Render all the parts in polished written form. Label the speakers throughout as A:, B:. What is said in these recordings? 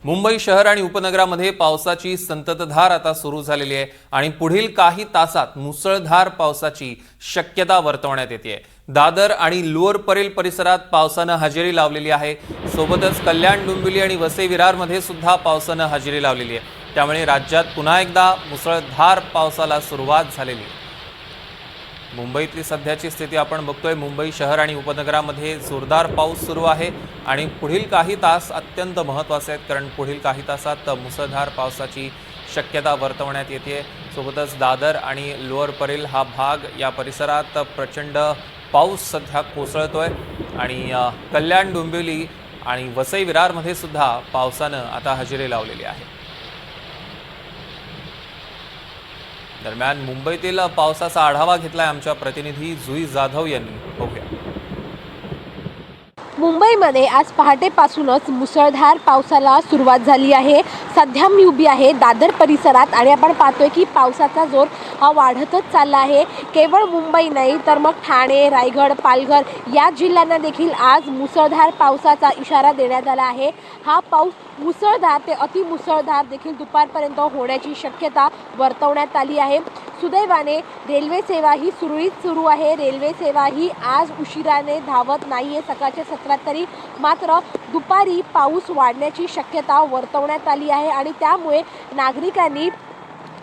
A: मुंबई शहर आणि उपनगरामध्ये पावसाची संततधार आता सुरू झालेली आहे आणि पुढील काही तासात मुसळधार पावसाची शक्यता वर्तवण्यात येते। दादर आणि लोअर परेल परिसरात पावसाने हजेरी लावलेली आहे। सोबतच कल्याण, डोंबिवली आणि वसई विरारमध्ये सुद्धा पावसाने हजेरी लावलेली आहे। त्यामुळे राज्यात पुन्हा एकदा मुसळधार पावसाला सुरुवात झालेली आहे। मुंबईतली सध्याची स्थिती आपण बघतोय। मुंबई शहर आणि उपनगरामध्ये जोरदार पाऊस सुरू आहे आणि पुढील काही तास अत्यंत महत्त्वाचे आहेत, कारण पुढील काही तासात मुसळधार पावसाची शक्यता वर्तवण्यात येते। सोबतच दादर आणि लोअर परेल हा भाग या परिसरात प्रचंड पाऊस सध्या कोसळतोय आणि कल्याण, डोंबिवली आणि वसई विरारमध्ये सुद्धा पावसाने आता हजेरी लावलेली आहे। दरम्यान मुंबईतील पावसाचा आढावा घेतलाय आमच्या प्रतिनिधी जुई जाधव यांनी। बघूया।
B: मुंबईमध्ये आज पहाटेपासूनच मुसळधार पावसाला सुरुवात झाली आहे। सध्या मी उभी आहे दादर परिसरात आणि आपण पाहतोय की पावसाचा जोर हा वाढतच चालला आहे। केवळ मुंबई नाही तर मग ठाणे, रायगड, पालघर या जिल्ह्यांना देखील आज मुसळधार पावसाचा इशारा देण्यात आला आहे। हा पाऊस मुसळधार ते अतिमुसळधार देखील दुपारपर्यंत होण्याची शक्यता वर्तवण्यात आली आहे। सुदैवाने रेल्वे सेवा ही सुरळीत सुरू आहे। रेल्वे सेवा ही आज उशिराने धावत नाहीये सकाळच्या सत्रात, तरी मात्र दुपारी पाऊस वाढण्याची शक्यता वर्तवण्यात आली आहे आणि त्यामुळे नागरिकांनी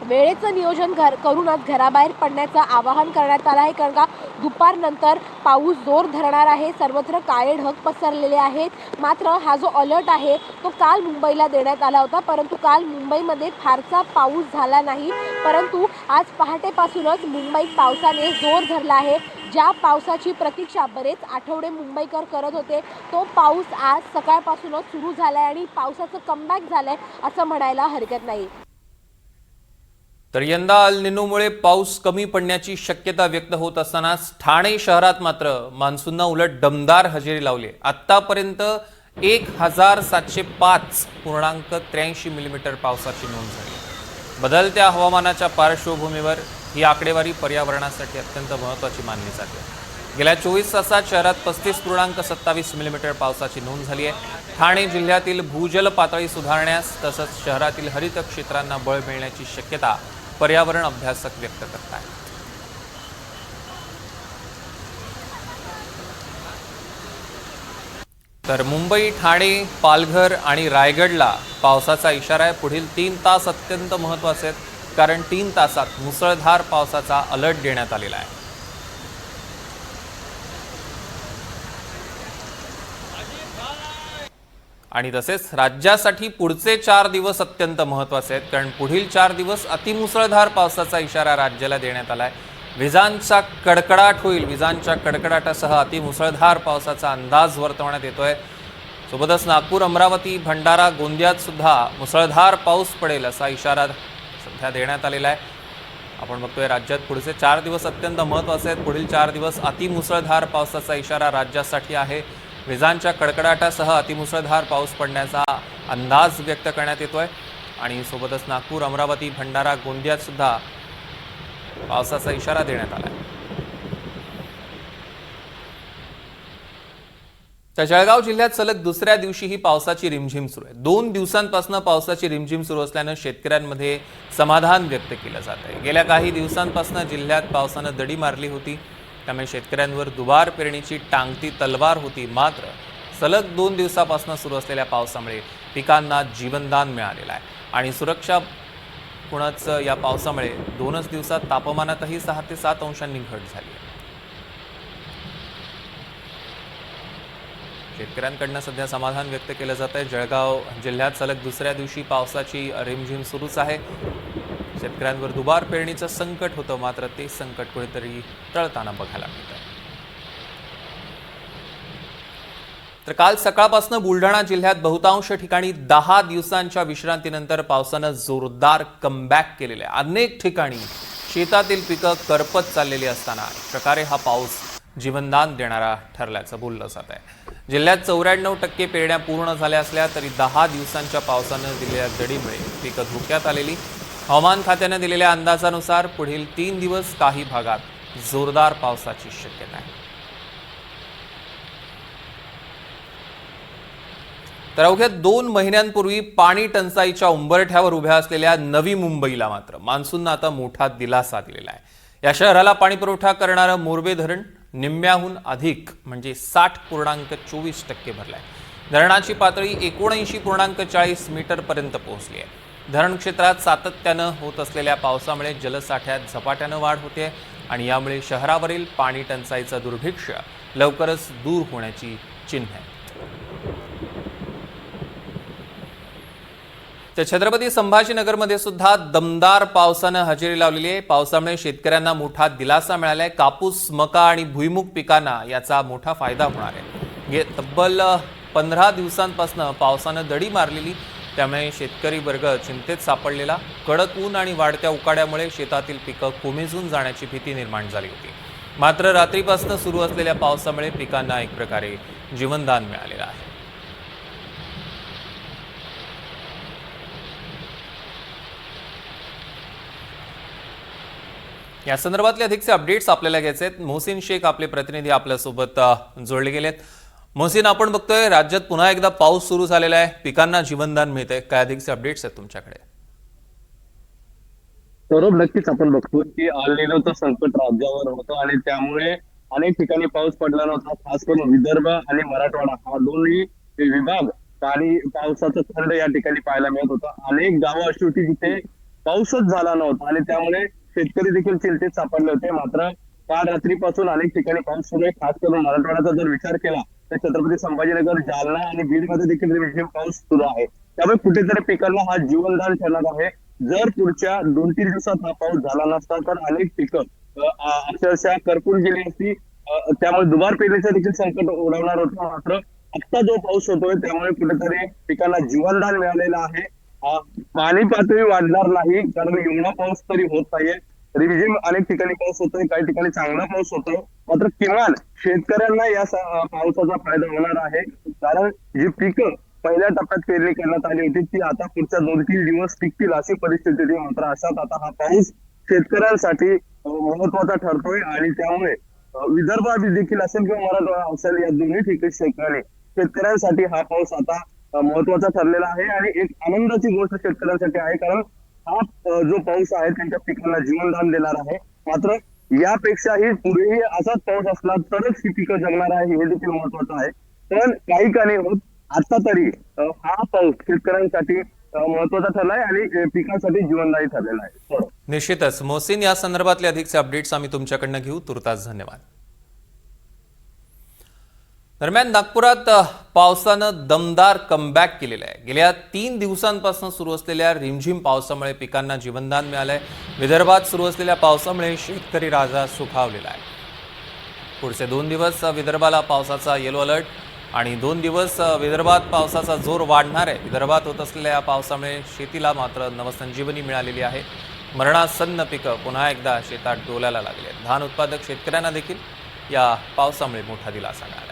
B: वेळेचं नियोजन करूनच घराबाहेर पडण्याचं आवाहन करण्यात आलं आहे, कारण का दुपारनंतर पाऊस जोर धरणार आहे। सर्वत्र काळे ढग पसरलेले आहेत। मात्र हा जो अलर्ट आहे तो काल मुंबईला देण्यात आला होता, परंतु काल मुंबईमध्ये फारसा पाऊस झाला नाही। परंतु आज पहाटेपासूनच मुंबईत पावसाने जोर धरला आहे। ज्या पावसाची प्रतीक्षा बरेच आठवडे मुंबईकर करत होते तो पाऊस आज सकाळपासूनच सुरू झालाय आणि पावसाचं कमबॅक झालंय असं म्हणायला हरकत नाही।
A: तर यंदा अल निनोमुळे पाऊस कमी पडण्याची शक्यता व्यक्त होत असतानाच ठाणे शहरात मात्र मान्सूनने उलट दमदार हजेरी लावली। आतापर्यंत 1705.83 मिलीमीटर पावसाची नोंद झाली। बदलत्या हवामानाच्या पार्श्वभूमीवर ही आकडेवारी पर्यावरणासाठी अत्यंत महत्त्वाची मानली जाते। गेल्या 24 तासात शहरात 35.27 मिलीमीटर पावसाची नोंद झाली आहे। ठाणे जिल्ह्यातील भूजल पातळी सुधारण्यास तसंच शहरातील हरित क्षेत्रांना बळ मिळण्याची शक्यता पर्यावरण अभ्यासक व्यक्त करत आहेत। तर मुंबई, ठाणे, पालघर आणि रायगडला पावसाचा इशारा आहे। पुढील 3 तास अत्यंत महत्त्वाचे आहेत, कारण 3 तासात मुसळधार पावसाचा अलर्ट देण्यात आलेला आहे। आणि तसेच राज्यासाठी पुढचे 4 दिवस अत्यंत महत्त्वाचे आहेत, कारण पुढील 4 दिवस अतिमुसळधार पावसाचा इशारा राज्याला देण्यात आलाय। विजांचा कडकडाट होईल। विजांच्या कडकडाटासह अतिमुसळधार पावसाचा अंदाज वर्तवण्यात येतोय। सोबतच नागपूर, अमरावती, भंडारा, गोंदियात सुद्धा मुसळधार पाऊस पडेल असा इशारा सध्या देण्यात आलेला आहे। आपण बघतोय राज्यात पुढचे 4 दिवस अत्यंत महत्त्वाचे आहेत। पुढील 4 दिवस अतिमुसळधार पावसाचा इशारा राज्यासाठी आहे। विजांच्या कडकडाटासह अतिमुसळधार पाऊस पडण्याचा अंदाज व्यक्त करण्यात येतोय आणि सोबतच नागपूर, अमरावती, भंडारा, गोंदियात सुद्धा पावसाचा इशारा देण्यात आला आहे। तर जळगाव जिल्ह्यात सलग दुसऱ्या दिवशीही पावसाची रिमझिम सुरू आहे। 2 दिवसांपासून पावसाची रिमझिम सुरू असल्याने शेतकऱ्यांमध्ये समाधान व्यक्त केलं जात आहे। गेल्या काही दिवसांपासून जिल्ह्यात पावसाने दडी मारली होती, त्यामुळे शेतकऱ्यांवर दुबार पेरणीची टांगती तलवार होती। मात्र सलग 2 दिवसापासून सुरू असलेल्या पावसामुळे पिकांना जीवनदान मिळालेलं आहे आणि सुरक्षा कुणच या पावसामुळे 2च दिवसात तापमानातही 6 ते 7 अंशांनी घट झाली आहे। शेतकऱ्यांकडून सध्या समाधान व्यक्त केलं जात आहे। जळगाव जिल्ह्यात सलग दुसऱ्या दिवशी पावसाची रिमझिम सुरूच आहे। शेतकऱ्यांवर दुबार पेरणीचं संकट होतं, मात्र ते संकट कुठेतरी टळताना बघायला मिळतं। तर काल सकाळपासून बुलढाणा जिल्ह्यात बहुतांश ठिकाणी 10 दिवसांच्या विश्रांतीनंतर पावसानं जोरदार कमबॅक केलेले आहे। अनेक ठिकाणी शेतातील पिकं करपत चाललेली असताना एक प्रकारे हा पाऊस जीवनदान देणारा ठरल्याचं बोललं जात आहे। जिल्ह्यात 94% पेरण्या पूर्ण झाल्या असल्या तरी 10 दिवसांच्या पावसानं दिलेल्या दडीमुळे पिकं धोक्यात आलेली। हवामान खात्याने दिलेल्या अंदाजानुसार पुढील 3 दिवस काही भागात जोरदार पावसाची शक्यता आहे। तर अवघ्या 2 महिन्यांपूर्वी पाणी टंचाईच्या उंबरठ्यावर उभ्या असलेल्या नवी मुंबईला मात्र मान्सूननं आता मोठा दिलासा दिलेला आहे. या शहराला पाणी पुरवठा करणारं मोरबे धरण निम्म्याहून अधिक म्हणजे 60.24% भरलंय. धरणाची पातळी 79.40 मीटर पर्यंत पोहोचली आहे. धरण क्षेत्रात सातत्यानं होत असलेल्या पावसामुळे जलसाठ्यात झपाट्यानं वाढ होते आणि यामुळे शहरावरील पाणी टंचाईचं दुर्भिक्ष्य लवकरच दूर होण्याची चिन्ह आहे. तर छत्रपती संभाजीनगरमध्ये सुद्धा दमदार पावसानं हजेरी लावलेली आहे. पावसामुळे शेतकऱ्यांना मोठा दिलासा मिळालाय. कापूस, मका आणि भुईमुग पिकांना याचा मोठा फायदा होणार आहे. तब्बल 15 दिवसांपासून पावसानं दडी मारलेली, त्यामुळे शेतकरी वर्ग चिंतेत सापडलेला. कडक ऊन आणि वाढत्या उकाड्यामुळे शेतातील पिकं कोमेजून जाण्याची भीती निर्माण झाली होती. मात्र रात्रीपासून सुरू असलेल्या पावसामुळे पिकांना एक प्रकारे जीवनदान मिळालेलं आहे. या संदर्भातले अधिकचे अपडेट्स आपल्याला घ्यायचे आहेत. मोहसिन शेख आपले प्रतिनिधी आपल्यासोबत जोडले गेलेत. मोहसिन, आपण बघतोय राज्यात पुन्हा एकदा पाऊस सुरू झालेला आहे, पिकांना जीवनदान मिळतंय. काय अधिकचे अपडेट्स आहेत तुमच्याकडे?
C: सौरभ, नक्कीच आपण बघतो की अल निनोचं संकट राज्यावर होतं आणि त्यामुळे अनेक ठिकाणी पाऊस पडला नव्हता. खास करून विदर्भ आणि मराठवाडा हा दोन्ही विभाग आणि पावसाचा खंड या ठिकाणी पाहायला मिळत होता. अनेक गावं अशी होती जिथे पाऊसच झाला नव्हता आणि त्यामुळे शेतकरी देखील चिंतेत सापडले होते. मात्र काल रात्रीपासून अनेक ठिकाणी पाऊस सुरू आहे. खास करून मराठवाड्याचा जर विचार केला तर छत्रपती संभाजीनगर, जालना आणि बीडमध्ये देखील रिमझिम पाऊस सुरू आहे. त्यामुळे कुठेतरी पिकांना हा जीवनदान ठरणार आहे. जर पुढच्या 2-3 दिवसात हा पाऊस झाला नसता तर अनेक पिकं अक्षरशः करपून गेली असती. त्यामुळे दुबार पेरणीचं देखील संकट ओढवणार होतं. मात्र आता जो पाऊस होतोय त्यामुळे कुठेतरी पिकांना जीवनदान मिळालेलं आहे. पाणी पातळी वाढणार नाही कारण एवढा पाऊस तरी होत नाहीये. रिमझिम अनेक ठिकाणी पाऊस होतोय, काही ठिकाणी चांगला पाऊस होतोय. मात्र किमान शेतकऱ्यांना या पावसाचा फायदा होणार आहे. कारण जी पिकं पहिल्या टप्प्यात पेरणी करण्यात आली होती ती आता पुढच्या 2-3 दिवस टिकतील अशी परिस्थिती होती. मात्र अशात आता हा पाऊस शेतकऱ्यांसाठी महत्वाचा ठरतोय आणि त्यामुळे विदर्भ देखील असेल किंवा मराठवाडा असेल या दोन्ही ठिकाणी शेतकऱ्यांसाठी हा पाऊस आता महत्वाचा ठरलेला आहे आणि एक आनंदाची गोष्ट शेतकऱ्यांसाठी आहे. कारण हा जो पाऊस आहे त्यांच्या पिकांना जीवनदान देणार आहे. मात्र यापेक्षाही पुढेही असाच पाऊस असला तरच ही पिकं जगणार आहे हे देखील महत्वाचं आहे. पण काही का नाही होत, आता तरी हा पाऊस शेतकऱ्यांसाठी महत्वाचा ठरलाय आणि पिकांसाठी जीवनदायी ठरलेला आहे.
A: निश्चितच मोहसिन, या संदर्भातले अधिकचे अपडेट्स आम्ही तुमच्याकडनं घेऊ. तुर्तास धन्यवाद. दरम्यान नागपुरात पावसानं दमदार कमबॅक केलेलं आहे. गेल्या 3 दिवसांपासून सुरू असलेल्या रिमझिम पावसामुळे पिकांना जीवनदान मिळालंय. विदर्भात सुरू असलेल्या पावसामुळे शेतकरी राजा सुखावलेला आहे. पुढचे 2 दिवस विदर्भाला पावसाचा येलो अलर्ट आणि 2 दिवस विदर्भात पावसाचा जोर वाढणार आहे. विदर्भात होत असलेल्या या पावसामुळे शेतीला मात्र नवसंजीवनी मिळालेली आहे. मरणासन्न पिकं पुन्हा एकदा शेतात डोलायला लागले. धान उत्पादक शेतकऱ्यांना देखील या पावसामुळे मोठा दिलासा मिळाला.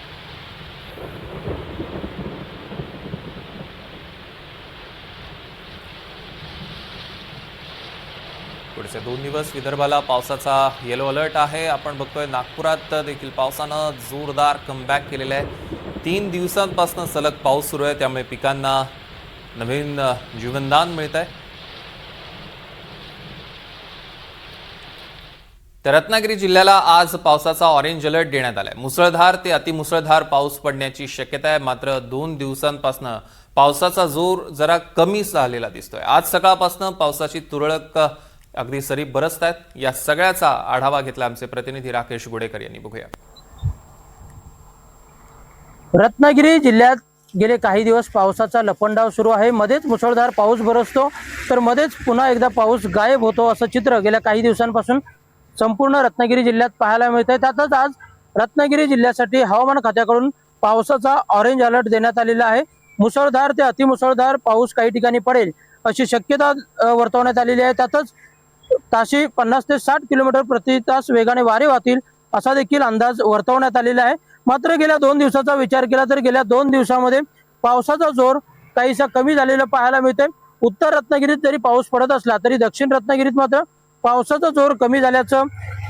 A: पुढचे 2 दिवस विदर्भाला पावसाचा येलो अलर्ट आहे. आपण बघतोय नागपुरात देखील पावसानं जोरदार कमबॅक केलेलं आहे. 3 दिवसांपासून सलग पाऊस सुरू आहे, त्यामुळे पिकांना नवीन जीवनदान मिळत आहे. तर रत्नागिरी जिल्ह्याला आज पावसाचा ऑरेंज अलर्ट देण्यात आलाय. मुसळधार ते अतिमुसळधार पाऊस पडण्याची शक्यता आहे. मात्र 2 दिवसांपासून पावसाचा जोर जरा कमी झालेला दिसतोय. आज सकाळपासून पावसाची तुरळक अगदी सरी बरसत आहेत. या सगळ्याचा आढावा घेतला आमचे प्रतिनिधी राकेश गुडेकर यांनी. बघूया.
D: रत्नागिरी जिल्ह्यात गेले काही दिवस पावसाचा लपंडाव सुरू आहे. मध्येच मुसळधार पाऊस बरसतो तर मध्येच पुन्हा एकदा पाऊस गायब होतो, असं चित्र गेल्या काही दिवसांपासून संपूर्ण रत्नागिरी जिल्ह्यात पाहायला मिळतंय. त्यातच आज रत्नागिरी जिल्ह्यासाठी हवामान खात्याकडून पावसाचा ऑरेंज अलर्ट देण्यात आलेला आहे. मुसळधार ते अतिमुसळधार पाऊस काही ठिकाणी पडेल अशी शक्यता वर्तवण्यात आलेली आहे. त्यातच ताशी 50 ते 60 किलोमीटर प्रति तास वेगाने वारे वाहतील असा देखील अंदाज वर्तवण्यात आलेला आहे. मात्र गेल्या 2 दिवसाचा विचार केला तर गेल्या 2 दिवसामध्ये पावसाचा जोर काहीसा कमी झालेला पाहायला मिळतोय. उत्तर रत्नागिरीत जरी पाऊस पडत असला तरी दक्षिण रत्नागिरीत मात्र पावसाचा जोर कमी झाल्याचं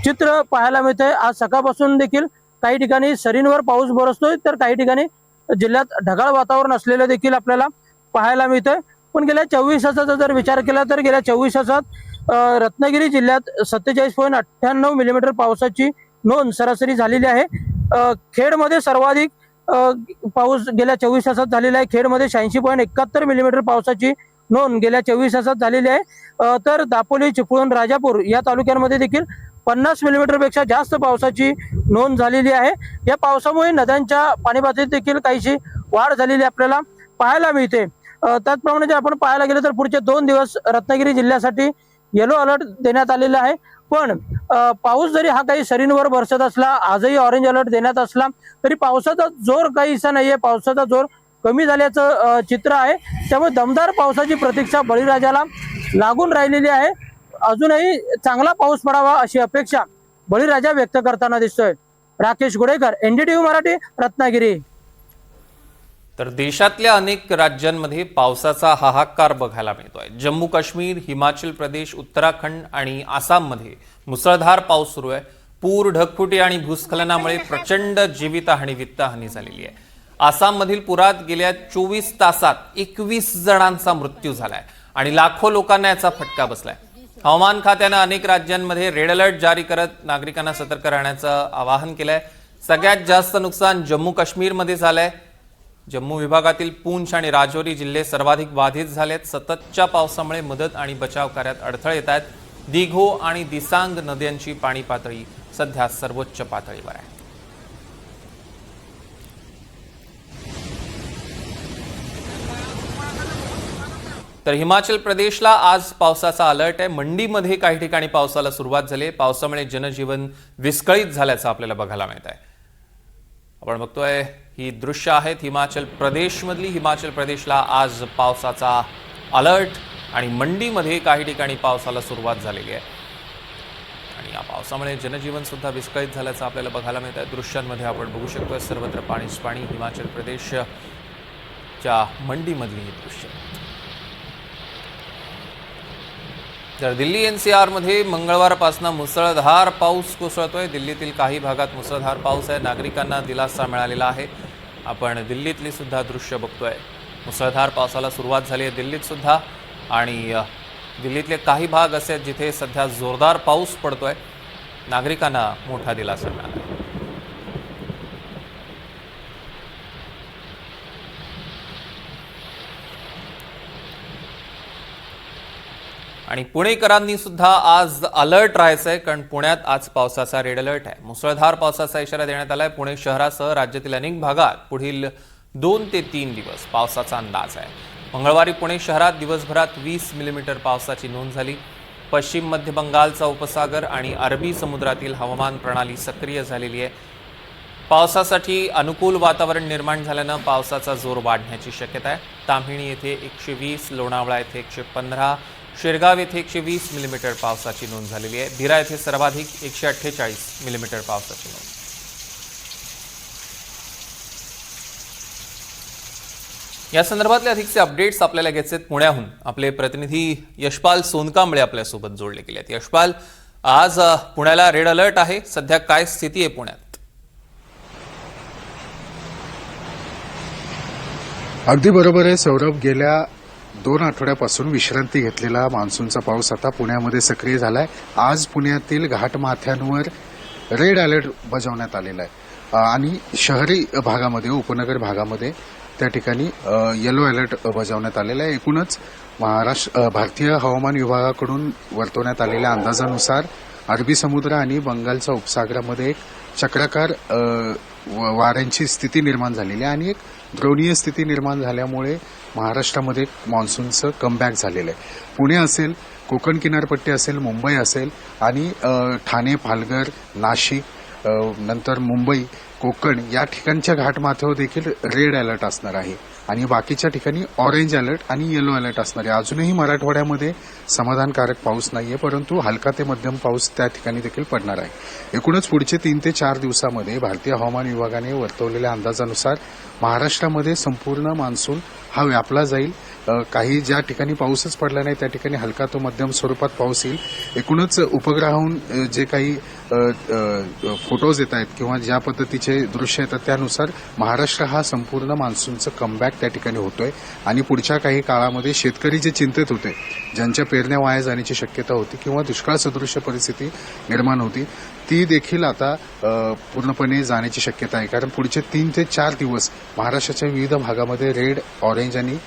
D: चित्र पाहायला मिळतंय. आज सकाळपासून देखील काही ठिकाणी सरींवर पाऊस बरसतोय तर काही ठिकाणी जिल्ह्यात ढगाळ वातावरण असलेलं देखील आपल्याला पाहायला मिळतंय. पण गेल्या 24 तासाचा जर विचार केला तर गेल्या 24 तासात रत्नागिरी जिल्ह्यात 47.98 मिलीमीटर पावसाची नोंद सरासरी झालेली आहे. खेडमध्ये सर्वाधिक पाऊस गेल्या 24 तासात झालेला आहे. खेडमध्ये 86.71 मिलीमीटर पावसाची नोंद गेल्या 24 तासात झालेली आहे. तर दापोली, चिपळूण, राजापूर या तालुक्यांमध्ये देखील 50 मिलीमीटर पेक्षा जास्त पावसाची नोंद झालेली आहे. या पावसामुळे नद्यांच्या पाणी पातळीत देखील काहीशी वाढ झालेली आपल्याला पाहायला मिळते. त्याचप्रमाणे जर आपण पाहायला गेलं तर पुढचे 2 दिवस रत्नागिरी जिल्ह्यासाठी येलो अलर्ट देण्यात आलेला आहे. पण पाऊस जरी हा काही सरींवर बरसत असला, आजही ऑरेंज अलर्ट देण्यात असला तरी पावसाचा जोर काहीसा नाहीये. पावसाचा जोर कमी झाल्याचं चित्र आहे. त्यामुळे दमदार पावसाची प्रतीक्षा बळीराजाला लागून राहिलेली आहे. अजूनही चांगला पाऊस पडावा अशी अपेक्षा बळीराजा व्यक्त करताना दिसतोय. राकेश गुडेकर, NDTV मराठी, रत्नागिरी.
A: तर देशातल्या अनेक राज्यांमध्ये पावसाचा हाहाकार बघायला मिळतोय. जम्मू काश्मीर, हिमाचल प्रदेश, उत्तराखंड आणि आसाममध्ये मुसळधार पाऊस सुरू आहे. पूर, ढगफुटी आणि भूस्खलनामुळे प्रचंड जीवितहानी, वित्तहानी झालेली आहे. आसाममधील पुरात गेल्या 24 तासात 21 जणांचा मृत्यू झालाय आणि लाखो लोकांना याचा फटका बसलाय. हवामान खात्यानं अनेक राज्यांमध्ये रेड अलर्ट जारी करत नागरिकांना सतर्क राहण्याचं आवाहन केलंय. सगळ्यात जास्त नुकसान जम्मू काश्मीरमध्ये झालंय. जम्मू विभागातील पूंछ आणि राजौरी जिल्हे सर्वाधिक बाधित झालेत. सततच्या पावसामुळे मदत आणि बचाव कार्यात अडथळे येत आहेत. दिघो आणि दिसांग नद्यांची पाणी पातळी सध्या सर्वोच्च पातळीवर आहे. तर हिमाचल प्रदेशला आज पावसाचा अलर्ट आहे. मंडीमध्ये काही ठिकाणी पावसाला सुरुवात झाली. पावसामुळे जनजीवन विस्कळीत झाल्याचं आपल्याला बघायला मिळत आहे. आपण बघतोय ही दृश्य आहेत हिमाचल प्रदेशमधली. हिमाचल प्रदेशला आज पावसाचा अलर्ट आणि मंडीमध्ये काही ठिकाणी पावसाला सुरुवात झालेली आहे आणि या पावसामुळे जनजीवन सुद्धा विस्कळीत झाल्याचं आपल्याला बघायला मिळत आहे. दृश्यांमध्ये आपण बघू शकतोय सर्वत्र पाणीच पाणी. हिमाचल प्रदेशच्या मंडीमधली ही दृश्य. तर दिल्ली NCR मध्ये मंगळवारपासून मुसळधार पाऊस कोसळतोय. दिल्लीतील काही भागात मुसळधार पाऊस आहे. नागरिकांना दिलासा मिळालेला आहे. आपण दिल्लीतली सुद्धा दृश्य बघतोय. मुसळधार पावसाला सुरुवात झाली आहे दिल्लीत सुद्धा आणि दिल्लीतले काही भाग असे आहेत जिथे सध्या जोरदार पाऊस पडतोय. नागरिकांना मोठा दिलासा मिळाला आहे. आणि पुणेकरांनी सुद्धा आज अलर्ट राहायचंय कारण पुण्यात आज पावसाचा रेड अलर्ट आहे. मुसळधार पावसाचा इशारा देण्यात आलाय. पुणे शहरासह राज्यातील अनेक भागात पुढील 2 ते 3 दिवस पावसाचा अंदाज आहे. मंगळवारी पुणे शहरात दिवसभरात 20 मिलीमीटर पावसाची नोंद झाली. पश्चिम मध्य बंगालचा उपसागर आणि अरबी समुद्रातील हवामान प्रणाली सक्रिय झालेली आहे. पावसासाठी अनुकूल वातावरण निर्माण झाल्यानं पावसाचा जोर वाढण्याची शक्यता आहे. ताम्हिणी येथे 120, लोणावळा येथे 115, शिरगाव येथे 120 मिलीमीटर पावसाची नोंद झालेली आहे. भिरा येथे सर्वाधिक 148 मिलीमीटर पावसाची नोंद. या संदर्भातले अधिकचे अपडेट्स आपल्याला घ्यायचे आहेत पुण्याहून. आपले प्रतिनिधी यशपाल सोनकांबळे आपल्यासोबत जोडले गेले आहेत. यशपाल, आज पुण्याला रेड अलर्ट आहे. सध्या काय स्थिती आहे पुण्यात?
E: अगदी बरोबर आहे सौरभ. गेल्या 2 आठवड्यापासून विश्रांती घेतलेला मान्सूनचा पाऊस आता पुण्यामध्ये सक्रिय झालाय. आज पुण्यातील घाटमाथ्यांवर रेड अलर्ट बजावण्यात आलेला आहे आणि शहरी भागामध्ये, उपनगर भागामध्ये त्या ठिकाणी येलो अलर्ट बजावण्यात आलेला आहे. एकूणच भारतीय हवामान विभागाकडून वर्तवण्यात आलेल्या अंदाजानुसार अरबी समुद्र आणि बंगालच्या उपसागरामध्ये एक चक्राकार वाऱ्यांची स्थिती निर्माण झालेली आहे आणि एक द्रोणीय स्थिती निर्माण झाल्यामुळे महाराष्ट्रामध्ये मान्सूनचं कमबॅक झालेलं आहे. पुणे असेल, कोकण किनारपट्टी असेल, मुंबई असेल आणि ठाणे, पालघर, नाशिक, नंतर मुंबई, कोकण या ठिकाणच्या घाटमाथ्यावर देखील रेड अलर्ट असणार आहे आणि बाकीच्या ठिकाणी ऑरेंज अलर्ट आणि येलो अलर्ट असणार आहे. अजूनही मराठवाड्यामध्ये समाधानकारक पाऊस नाहीये, परंतु हलका ते मध्यम पाऊस त्या ठिकाणी देखील पडणार आहे. एकूणच पुढचे 3 ते 4 दिवसामध्ये भारतीय हवामान विभागाने वर्तवलेल्या अंदाजानुसार महाराष्ट्रामध्ये संपूर्ण मान्सून हा व्यापला जाईल. काही ज्या ठिकाणी पाऊसच पडला नाही त्या ठिकाणी हलका तो मध्यम स्वरूपात पाऊस येईल. एकूणच उपग्रहाहून जे काही फोटोज येत आहेत किंवा ज्या पद्धतीचे दृश्य येतात त्यानुसार महाराष्ट्र हा संपूर्ण मान्सूनचं कमबॅक त्या ठिकाणी होतोय आणि पुढच्या काही काळामध्ये शेतकरी जे चिंतित होते, ज्यांच्या पेरण्या वाया जाण्याची शक्यता होती किंवा दुष्काळ सदृश्य परिस्थिती निर्माण होती, ती देखील आता पूर्णपणे जाण्याची शक्यता आहे. कारण पुढचे 3 ते 4 दिवस महाराष्ट्राच्या विविध भागामध्ये रेड, ऑरेंज आणि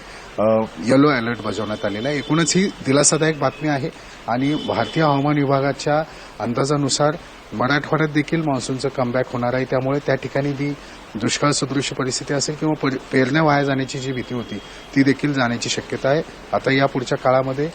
E: येलो अलर्ट बजावण्यात आलेला आहे. एकूणच ही दिलासादायक बातमी आहे आणि भारतीय हवामान विभागाच्या अंदाजानुसार मराठवाड्यात देखील मान्सूनचं कमबॅक होणार आहे. त्यामुळे त्या ठिकाणी जी दुष्काळ सदृश्य परिस्थिती असेल किंवा पेरण्या वाया जाण्याची जी भीती होती ती देखील जाण्याची शक्यता आहे. आता या पुढच्या काळामध्ये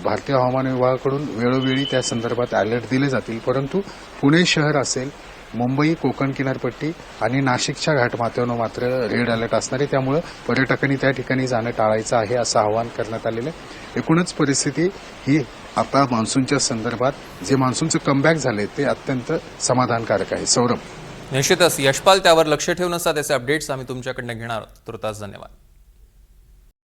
E: भारतीय हवामान विभागाकडून वेळोवेळी त्या संदर्भात अलर्ट दिले जातील. परंतु पुणे शहर असेल, मुंबई, कोकण किनारपट्टी आणि नाशिकच्या घाटमाथ्यावर मात्र रेड अलर्ट असणार आहे. त्यामुळे पर्यटकांनी त्या ठिकाणी जाणं टाळायचं आहे असं आवाहन करण्यात आलेलं आहे. एकूणच परिस्थिती ही आता मान्सूनच्या संदर्भात जे मान्सूनचं कमबॅक झाले ते अत्यंत समाधानकारक आहे. सौरभ,
A: निश्चितच यशपाल त्यावर लक्ष ठेवून असतात त्याचे अपडेट्स आम्ही तुमच्याकडनं घेणार आहोत. तुर्तास धन्यवाद.